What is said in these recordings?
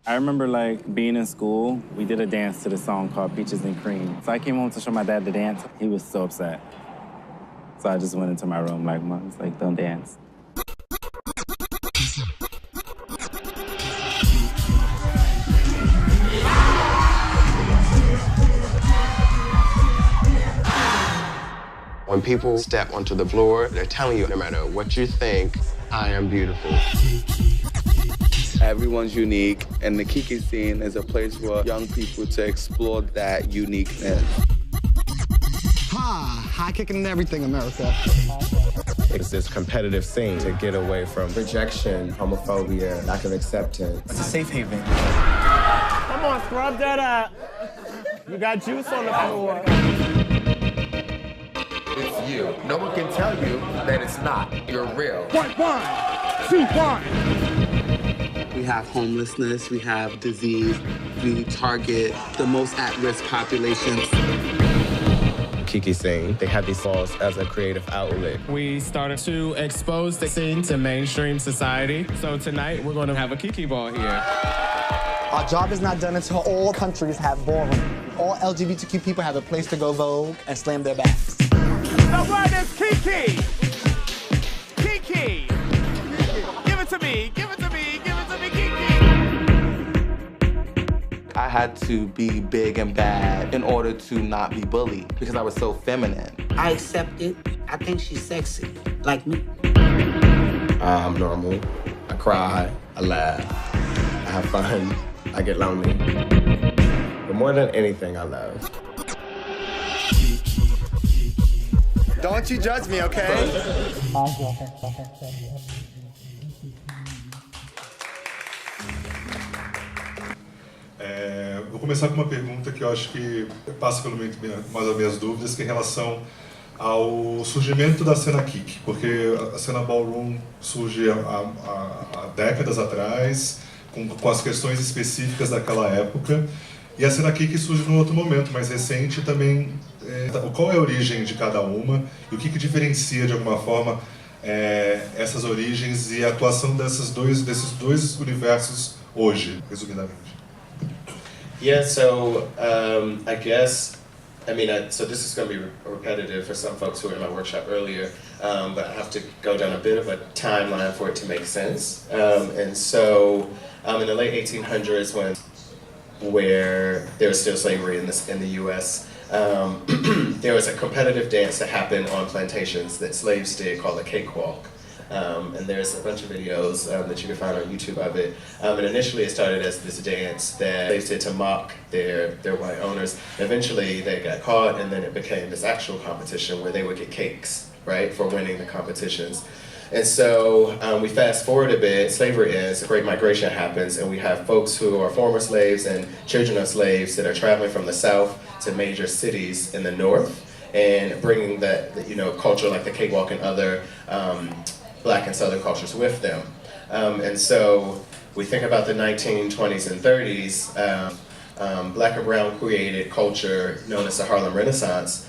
I remember like being in school, we did a dance to the song called Peaches and Cream. So I came home to show my dad the dance. He was so upset. So I just went into my room like, Mom's like, don't dance. When people step onto the floor, they're telling you, no matter what you think, I am beautiful. Everyone's unique, and the KIKI scene is a place for young people to explore that uniqueness. High kicking and everything, America. It's this competitive scene to get away from rejection, homophobia, lack of acceptance. It's a safe haven. Come on, scrub that up. You got juice on the floor. It's you. No one can tell you that it's not. You're real. 1, 2, 1. We have homelessness, we have disease, we target the most at-risk populations. KIKI scene, they have these balls as a creative outlet. We started to expose the scene to mainstream society. So tonight, we're gonna have a KIKI ball here. Our job is not done until all countries have ballroom. All LGBTQ people have a place to go vogue and slam their backs. The word is KIKI. KIKI. Give it to me. Give it to me. Give it to me, KIKI. I had to be big and bad in order to not be bullied because I was so feminine. I accept it. I think she's sexy, like me. I'm normal. I cry, I laugh, I have fun, I get lonely. But more than anything, I love. Don't you judge me, okay? Vou começar com uma pergunta que eu acho que passa pelo mais as minhas dúvidas, que é em relação ao surgimento da cena KIKI, porque a cena Ballroom surge há décadas atrás, com as questões específicas daquela época, e a cena KIKI surge num outro momento, mais recente também. Qual é a origem de cada uma e o que diferencia, de alguma forma, essas origens e a atuação desses dois universos hoje, resumidamente? Yeah, so I guess, so this is going to be repetitive for some folks who were in my workshop earlier, but I have to go down a bit of a timeline for it to make sense. And so in the late 1800s, where there was still slavery in the U.S., there was a competitive dance that happened on plantations that slaves did called a cakewalk. And there's a bunch of videos that you can find on YouTube of it. And initially it started as this dance that slaves did to mock their white owners. Eventually they got caught, and then it became this actual competition where they would get cakes, right, for winning the competitions. And so we fast forward a bit, slavery ends, the Great Migration happens, and we have folks who are former slaves and children of slaves that are traveling from the South to major cities in the North and bringing that culture like the cakewalk and other Black and Southern cultures with them. And so we think about the 1920s and 30s, Black and brown created culture known as the Harlem Renaissance,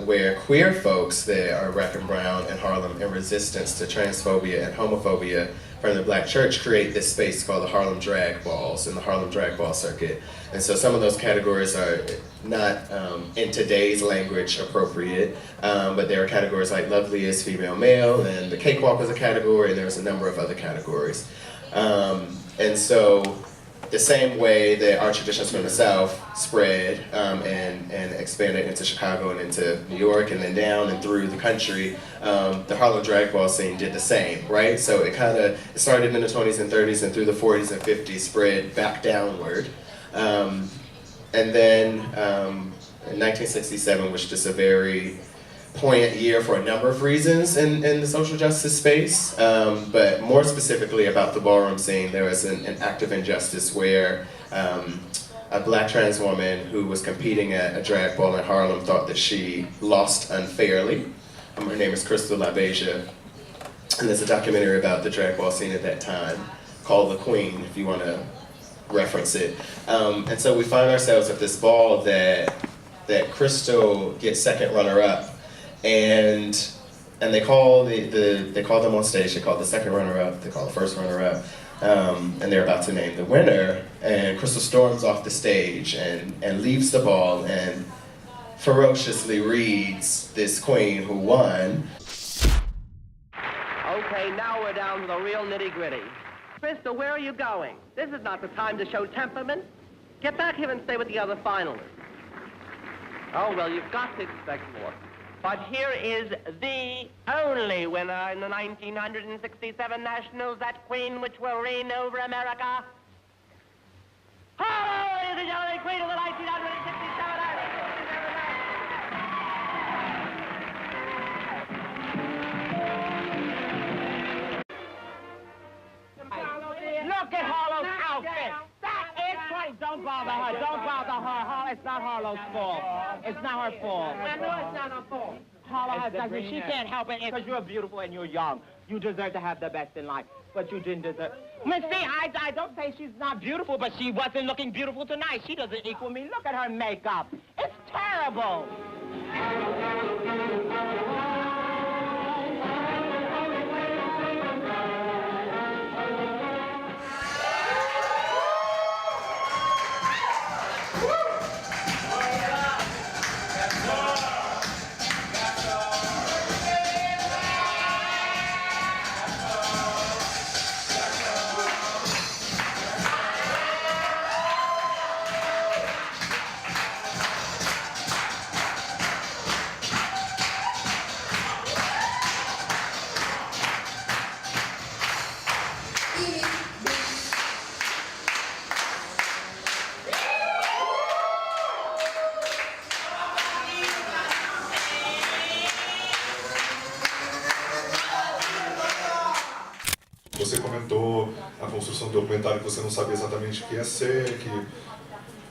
where queer folks that are Black and brown in Harlem in resistance to transphobia and homophobia from the Black church create this space called the Harlem Drag Balls and the Harlem Drag Ball Circuit. And so some of those categories are not in today's language appropriate, but there are categories like loveliest female male, and the cakewalk was a category, and there was a number of other categories. And so the same way that our traditions from the South spread and expanded into Chicago and into New York and then down and through the country, the Harlem Drag Ball scene did the same, right? So it started in the 20s and 30s, and through the 40s and 50s spread back downward. And then in 1967 was just a very poignant year for a number of reasons in the social justice space, but more specifically about the ballroom scene, there was an act of injustice where a Black trans woman who was competing at a drag ball in Harlem thought that she lost unfairly. Her name is Crystal LaBeija, and there's a documentary about the drag ball scene at that time called The Queen, if you want to reference it. And so we find ourselves at this ball that Crystal gets second runner-up, and they call them on stage. They call the second runner-up, they call the first runner-up, and they're about to name the winner, and Crystal storms off the stage and leaves the ball and ferociously reads this queen who won. Okay, now we're down to the real nitty-gritty. Crystal, where are you going? This is not the time to show temperament. Get back here and stay with the other finalists. Oh, well, you've got to expect more. But here is the only winner in the 1967 Nationals, that queen which will reign over America. Hello, ladies and gentlemen, queen of the 1967 Look at Harlow's outfit. That is great. Don't bother her. Don't bother her. It's not Harlow's fault. It's not her fault. I know it's not her fault. Harlow doesn't. She can't help it because you're beautiful and you're young. You deserve to have the best in life, but you didn't deserve. Miss B, I don't say she's not beautiful, but she wasn't looking beautiful tonight. She doesn't equal me. Look at her makeup. It's terrible. Você comentou a construção do documentário que você não sabia exatamente o que ia ser, que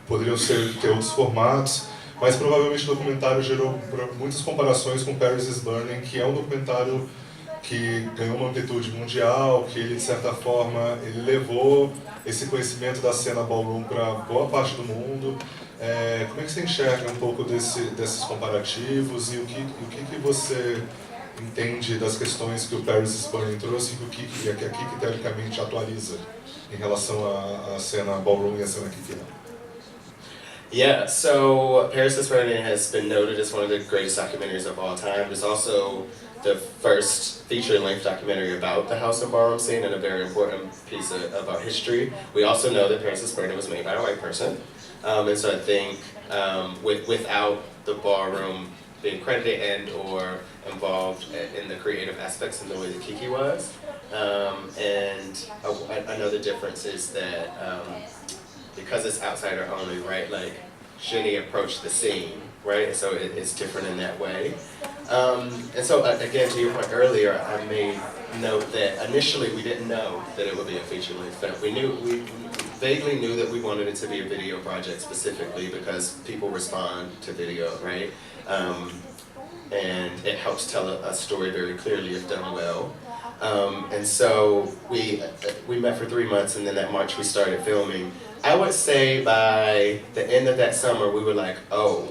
poderiam ter outros formatos, mas provavelmente o documentário gerou muitas comparações com Paris is Burning, que é um documentário que ganhou uma amplitude mundial, que ele, de certa forma, ele levou esse conhecimento da cena ballroom para boa parte do mundo. Como é que você enxerga um pouco desses comparativos e o que você entende das questões que o Paris is Burning trouxe e que a KIKI teoricamente atualiza em relação à cena ballroom e à cena KIKI? Yeah, so Paris is Burning has been noted as one of the greatest documentaries of all time. It's also the first feature-length documentary about the house and ballroom scene and a very important piece of our history. We also know that Paris is Burning was made by a white person. And so I think without the ballroom being credited and or involved in the creative aspects in the way that KIKI was. And another difference is that because it's outsider only, right, like Jenny approached the scene, right, so it's different in that way. And so again, to your point earlier, I made note that initially we didn't know that it would be a feature-length film. We vaguely knew that we wanted it to be a video project specifically because people respond to video, right? And it helps tell a story very clearly if done well. And so we met for 3 months, and then that March we started filming. I would say by the end of that summer we were like, oh,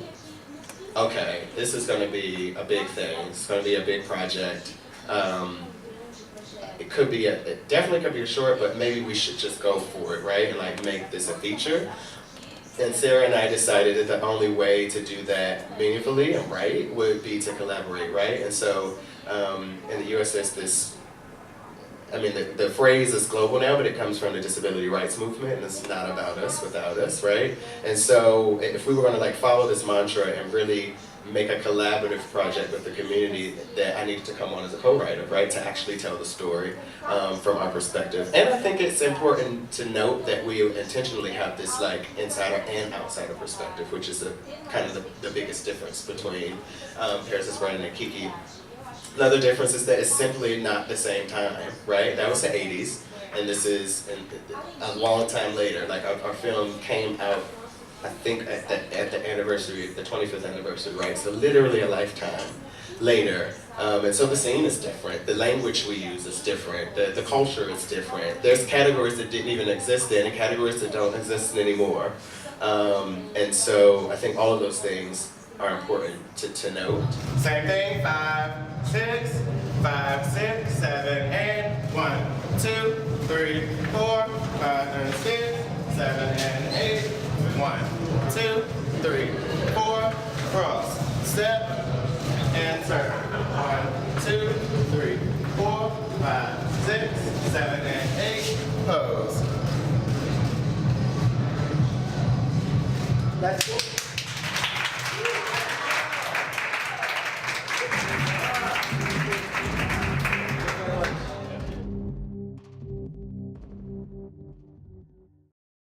okay, this is going to be a big thing. It's going to be a big project. It could be it definitely could be a short, but maybe we should just go for it, right? And like make this a feature. And Sarah and I decided that the only way to do that meaningfully and right would be to collaborate, right? And so in the US there's this, I mean the phrase is global now, but it comes from the disability rights movement, and it's not about us without us, right? And so if we were gonna like follow this mantra and really make a collaborative project with the community, that I needed to come on as a co-writer, right, to actually tell the story from our perspective. And I think it's important to note that we intentionally have this like insider and outsider perspective, which is kind of the biggest difference between Paris is Burning and KIKI. Another difference is that it's simply not the same time, right? That was the 80s, and this is a long time later. Like our film came out, I think at the anniversary, the 25th anniversary, right? So literally a lifetime later. And so the scene is different. The language we use is different. The culture is different. There's categories that didn't even exist then and categories that don't exist anymore. And so I think all of those things are important to note. Same thing, 5, 6, 5, 6, 7, and 1, 2, 3, 4, 5 and 6, 7 and 8. 1, 2, 3, 4. Cross, step, and turn. 1, 2, 3, 4, 5, 6, 7 and 8. Pose. That's cool.